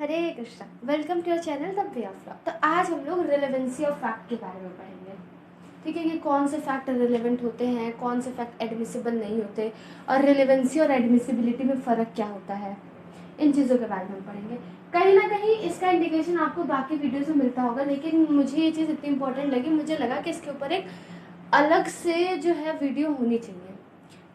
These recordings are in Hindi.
Hare Krishna, welcome to your channel the way of law. तो आज हम लोग रिलेवेंसी ऑफ फैक्ट के बारे में पढ़ेंगे। ठीक है कि कौन से फैक्ट रिलेवेंट होते हैं, कौन से फैक्ट एडमिसिबल नहीं होते, और रिलेवेंसी और एडमिसिबिलिटी में फ़र्क क्या होता है, इन चीज़ों के बारे में हम पढ़ेंगे। कहीं ना कहीं इसका इंडिकेशन आपको बाकी वीडियोज़ में मिलता होगा, लेकिन मुझे ये चीज़ इतनी इंपॉर्टेंट लगी, मुझे लगा कि इसके ऊपर एक अलग से जो है वीडियो होनी चाहिए।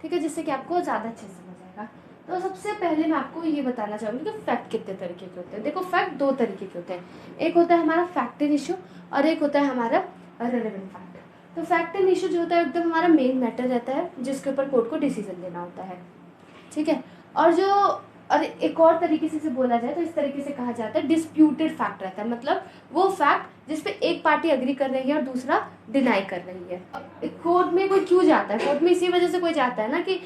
ठीक है, जिससे कि आपको ज़्यादा अच्छे से समझ आएगा। तो सबसे पहले मैं आपको ये बताना चाहूँगी कि फैक्ट कितने तरीके के होते हैं। देखो, फैक्ट दो तरीके के होते हैं। एक होता है हमारा फैक्ट इन इशू और एक होता है हमारा रेलेवेंट फैक्ट। तो फैक्ट इन इशू जो होता है एकदम हमारा मेन मैटर रहता है, जिसके ऊपर कोर्ट को डिसीजन लेना होता है। ठीक है, और एक और तरीके से बोला जाए तो इस तरीके से कहा जाता है डिस्प्यूटेड फैक्ट रहता है। मतलब वो फैक्ट जिसपे एक पार्टी अग्री कर रही है और दूसरा डिनाई कर रही है। कोर्ट में कोई क्यों जाता है? कोर्ट में इसी वजह से कोई जाता है ना कि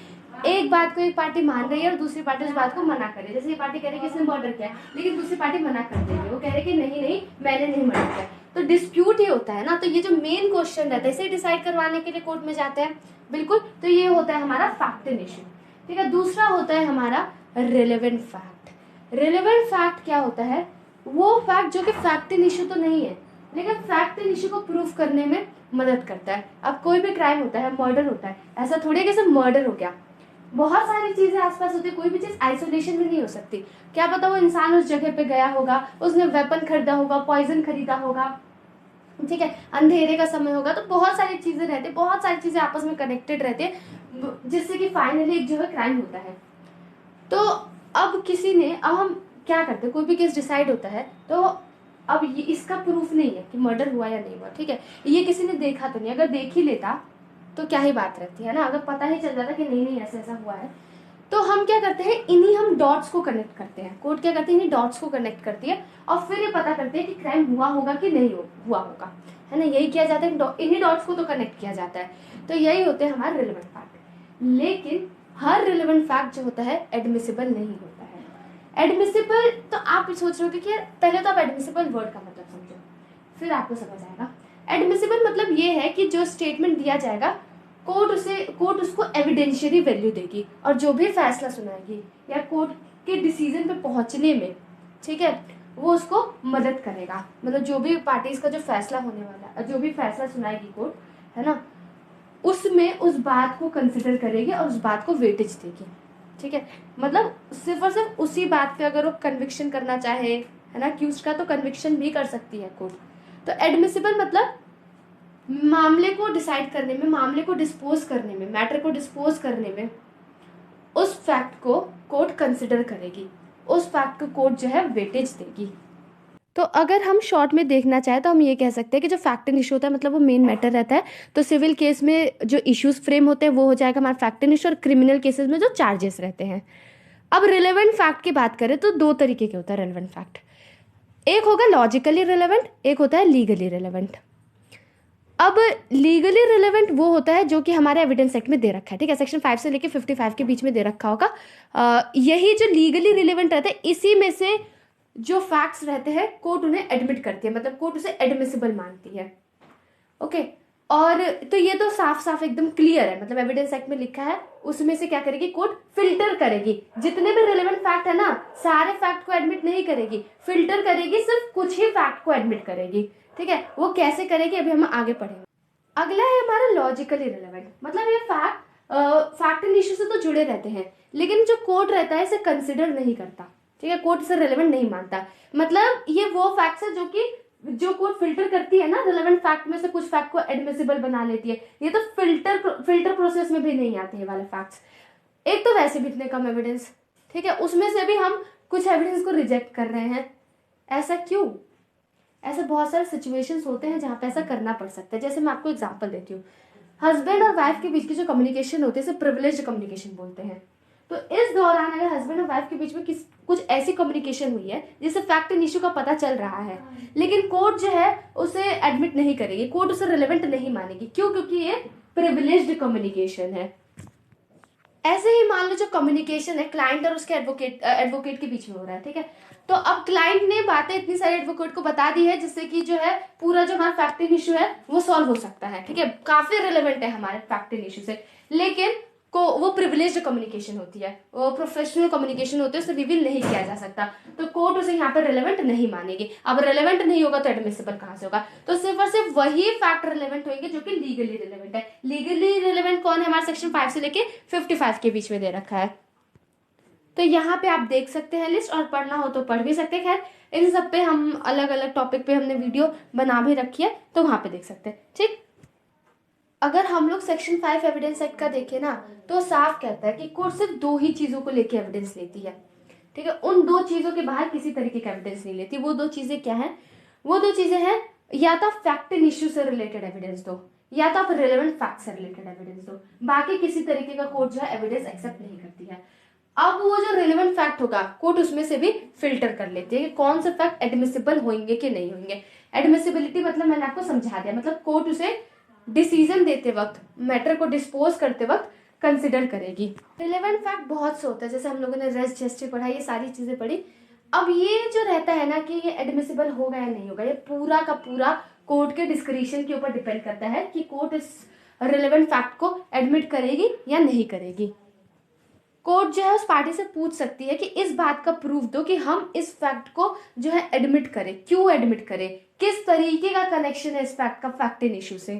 एक बात को एक पार्टी मान रही है और दूसरी पार्टी उस बात को मना कर रही है। जैसे ये पार्टी कह रही है कि इसने मर्डर किया, लेकिन दूसरी पार्टी मना कर रही है, वो कह रही है कि नहीं नहीं मैंने नहीं मर्डर किया। तो डिस्प्यूट ही होता है ना। तो ये जो मेन क्वेश्चन रहता है, इसे डिसाइड करवाने के लिए कोर्ट में जाते हैं। बिल्कुल, तो ये होता है हमारा फैक्ट इन इशू। ठीक है, दूसरा होता है हमारा रिलेवेंट फैक्ट। रिलेवेंट फैक्ट क्या होता है? वो फैक्ट जो कि फैक्ट इन इशू तो नहीं है, लेकिन फैक्ट इन इशू को प्रूव करने में मदद करता है। अब कोई भी क्राइम होता है, मर्डर होता है, ऐसा थोड़ी है कि सिर्फ मर्डर हो गया, बहुत सारी चीजें आसपास होती है। कोई भी चीज आइसोलेशन में नहीं हो सकती। क्या पता वो इंसान उस जगह पे गया होगा, उसने वेपन खरीदा होगा, पॉइजन खरीदा होगा, ठीक है, अंधेरे का समय होगा। तो बहुत सारी चीजें रहती है, बहुत सारी चीजें आपस में कनेक्टेड रहती है, जिससे कि फाइनली एक जो है क्राइम होता है। तो अब हम क्या करते हैं, कोई भी केस डिसाइड होता है तो अब ये इसका प्रूफ नहीं है कि मर्डर हुआ या नहीं हुआ। ठीक है, ये किसी ने देखा तो नहीं, अगर देख ही लेता तो क्या ही बात रहती है ना। अगर पता ही चल जाता कि नहीं नहीं ऐसा ऐसा हुआ है, तो हम क्या करते हैं, इन्हीं हम डॉट्स को कनेक्ट करते हैं। कोर्ट क्या करती है, इन्हीं डॉट्स को कनेक्ट करती है और फिर ये पता करते हैं कि क्राइम हुआ होगा कि नहीं हुआ होगा, है ना। यही किया जाता है, इन्हीं डॉट्स को तो कनेक्ट किया जाता है। तो यही होते हैं हमारे रिलेवेंट फैक्ट। लेकिन हर रिलेवेंट फैक्ट जो होता है एडमिसिबल नहीं होता है। एडमिसिबल, तो आप सोच रहे हो कि पहले तो आप एडमिसिबल वर्ड का मतलब समझो, फिर आपको समझ आएगा। एडमिसिबल मतलब ये है कि जो स्टेटमेंट दिया जाएगा, कोर्ट उसको एविडेंशियरी वैल्यू देगी और जो भी फैसला सुनाएगी या कोर्ट के डिसीजन पे पहुंचने में, ठीक है, वो उसको मदद करेगा। मतलब जो भी पार्टीज का जो फैसला होने वाला है, जो भी फैसला सुनाएगी कोर्ट, है ना, उसमें उस बात को कंसिडर करेगी और उस बात को वेटेज देगी। ठीक है, मतलब सिर्फ और सिर्फ उसी बात पे अगर वो कन्विक्शन करना चाहे, है ना, कि उसका तो कन्विक्शन भी कर सकती है कोर्ट। तो एडमिसिबल मतलब मामले को डिसाइड करने में, मामले को डिस्पोज करने में, मैटर को डिस्पोज करने में उस फैक्ट को कोर्ट कंसिडर करेगी, उस फैक्ट को कोर्ट जो है वेटेज देगी। तो अगर हम शॉर्ट में देखना चाहें तो हम ये कह सकते हैं कि जो फैक्ट इन इशू होता है, मतलब वो मेन मैटर रहता है। तो सिविल केस में जो इश्यूज फ्रेम होते हैं वो हो जाएगा हमारा फैक्ट इन इशू, और क्रिमिनल केसेस में जो चार्जेस रहते हैं। अब रिलेवेंट फैक्ट की बात करें तो दो तरीके के होता है रिलेवेंट फैक्ट। एक होगा लॉजिकली रिलेवेंट, एक होता है लीगली रिलेवेंट। अब लीगली रिलेवेंट वो होता है जो कि हमारे एविडेंस एक्ट में दे रखा है। ठीक है, सेक्शन 5 से लेके 55 के बीच में दे रखा होगा। यही जो लीगली रिलेवेंट रहता है, इसी में से जो फैक्ट्स रहते हैं कोर्ट उन्हें एडमिट करती है, मतलब कोर्ट उसे एडमिसिबल मानती है। ओके, और तो ये तो साफ साफ एकदम क्लियर है। मतलब एविडेंस एक्ट में लिखा है, उसमें से क्या करेगी कोर्ट, फिल्टर करेगी। जितने भी रिलेवेंट फैक्ट है ना, सारे फैक्ट को एडमिट नहीं करेगी, फिल्टर करेगी, सिर्फ कुछ ही फैक्ट को एडमिट करेगी। ठीक है, वो कैसे करेगी अभी हम आगे पढ़ेंगे। अगला है हमारा लॉजिकली रिलेवेंट। मतलब ये फैक्ट इन इश्यू से तो जुड़े रहते हैं, लेकिन जो कोर्ट रहता है इसे कंसिडर नहीं करता। ठीक है, कोर्ट इसे रिलेवेंट नहीं मानता। मतलब ये वो फैक्ट्स है जो कोर्ट फिल्टर करती है ना, रिलेवेंट फैक्ट में से कुछ फैक्ट को एडमिसिबल बना लेती है। ये तो फिल्टर प्रोसेस में भी नहीं आते ये वाले फैक्ट्स। एक तो वैसे भी इतने कम एविडेंस, ठीक है, उसमें से भी हम कुछ एविडेंस को रिजेक्ट कर रहे हैं। ऐसा क्यों? ऐसे बहुत सारे सिचुएशंस होते हैं जहाँ पे ऐसा करना पड़ सकता है। जैसे मैं आपको एग्जांपल देती हूँ, हस्बैंड और वाइफ के बीच की जो कम्युनिकेशन होती है इसे प्रिविलेज्ड कम्युनिकेशन बोलते हैं। तो इस दौरान अगर हस्बैंड और वाइफ के बीच में कुछ ऐसी कम्युनिकेशन हुई है जिससे फैक्ट इन इशू का पता चल रहा है, लेकिन कोर्ट जो है उसे एडमिट नहीं करेगी, कोर्ट उसे रिलेवेंट नहीं मानेगी। क्यों? क्योंकि ये प्रिविलेज्ड कम्युनिकेशन है। ऐसे ही मान लो जो कम्युनिकेशन है क्लाइंट और उसके एडवोकेट के बीच में हो रहा है, ठीक है, तो अब क्लाइंट ने बातें इतनी सारी एडवोकेट को बता दी है जिससे कि जो है पूरा जो हमारा फैक्ट इन इशू है वो सॉल्व हो सकता है। ठीक है, काफी रिलेवेंट है हमारे फैक्ट इन इशू से। लेकिन को वो प्रिविलेज्ड कम्युनिकेशन होती है, वो प्रोफेशनल कम्युनिकेशन होती है, उसे रिवील नहीं किया जा सकता, तो कोर्ट उसे यहाँ पर रिलेवेंट नहीं मानेगी। अब रिलेवेंट नहीं होगा तो एडमिसिबल कहाँ से होगा? तो सिर्फ और सिर्फ वही फैक्ट रिलेवेंट होंगे जो कि लीगली रिलेवेंट है। लीगली रिलेवेंट कौन है? हमारे सेक्शन 5 से लेके 55 के बीच में दे रखा है। तो यहाँ पे आप देख सकते हैं लिस्ट, और पढ़ना हो तो पढ़ भी सकते हैं। खैर इन सब पे हम अलग अलग टॉपिक पे हमने वीडियो बना भी रखी है, तो वहां पे देख सकते हैं। ठीक, अगर हम लोग सेक्शन 5 एविडेंस एक्ट का देखें ना, तो साफ कहता है कि कोर्ट सिर्फ 2 ही चीजों को लेके एविडेंस लेती है। ठीक है, उन 2 चीजों के बाहर किसी तरीके का एविडेंस नहीं लेती। वो 2 चीजें क्या है? वो 2 चीजें हैं, या तो फैक्ट इन इश्यू से रिलेटेड एविडेंस दो, या तो आप रिलेवेंट फैक्ट से रिलेटेड एविडेंस दो। बाकी किसी तरीके का कोर्ट जो है एविडेंस एक्सेप्ट नहीं करती है। अब वो जो रिलेवेंट फैक्ट होगा कोर्ट उसमें से भी फिल्टर कर लेती है कि कौन से फैक्ट एडमिसिबल होंगे कि नहीं होंगे। एडमिसिबिलिटी मतलब मैंने आपको समझा दिया, मतलब कोर्ट उसे डिसीजन देते वक्त, मैटर को डिस्पोज करते वक्त कंसिडर करेगी। रिलेवेंट फैक्ट बहुत से होता है, जैसे हम लोगों ने रेस जस्टिस पढ़ा, ये सारी चीजें पढ़ी। अब ये जो रहता है ना कि ये एडमिसिबल होगा या नहीं होगा, ये पूरा का पूरा कोर्ट के डिस्क्रिशन के ऊपर डिपेंड करता है कि कोर्ट इस रिलेवेंट फैक्ट को एडमिट करेगी या नहीं करेगी। कोर्ट जो है उस पार्टी से पूछ सकती है कि इस बात का प्रूफ दो कि हम इस फैक्ट को जो है एडमिट करें, क्यों एडमिट करें, किस तरीके का कनेक्शन है इस फैक्ट का फैक्ट इन इश्यू से।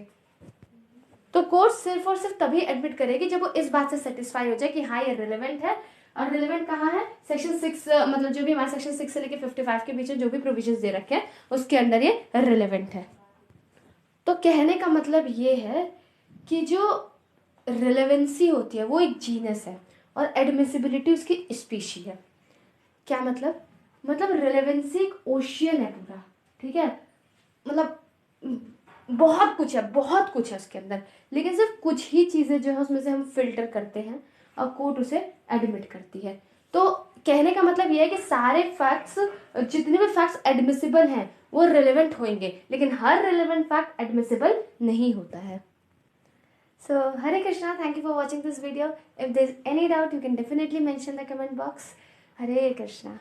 तो कोर्ट सिर्फ और सिर्फ तभी एडमिट करेगी जब वो इस बात से सेटिस्फाई हो जाए कि हाँ ये रिलेवेंट है। और रिलेवेंट कहाँ है? सेक्शन 6, मतलब जो भी हमारे सेक्शन 6 से लेके 55 के बीच में जो भी प्रोविजंस दे रखे हैं उसके अंदर ये रिलेवेंट है। तो कहने का मतलब ये है कि जो रिलेवेंसी होती है वो एक जीनस है और एडमिसिबिलिटी उसकी स्पीशी है। क्या मतलब? मतलब रिलेवेंसी एक ओशियन है पूरा, ठीक है, मतलब बहुत कुछ है, बहुत कुछ है उसके अंदर, लेकिन सिर्फ कुछ ही चीजें जो है उसमें से हम फिल्टर करते हैं और कोर्ट उसे एडमिट करती है। तो कहने का मतलब यह है कि सारे फैक्ट्स, जितने भी फैक्ट्स एडमिसिबल हैं वो रिलेवेंट होंगे, लेकिन हर रिलेवेंट फैक्ट एडमिसिबल नहीं होता है। So Hare Krishna, thank you for watching this video. If there's any doubt, you can definitely mention in the comment box. Hare Krishna.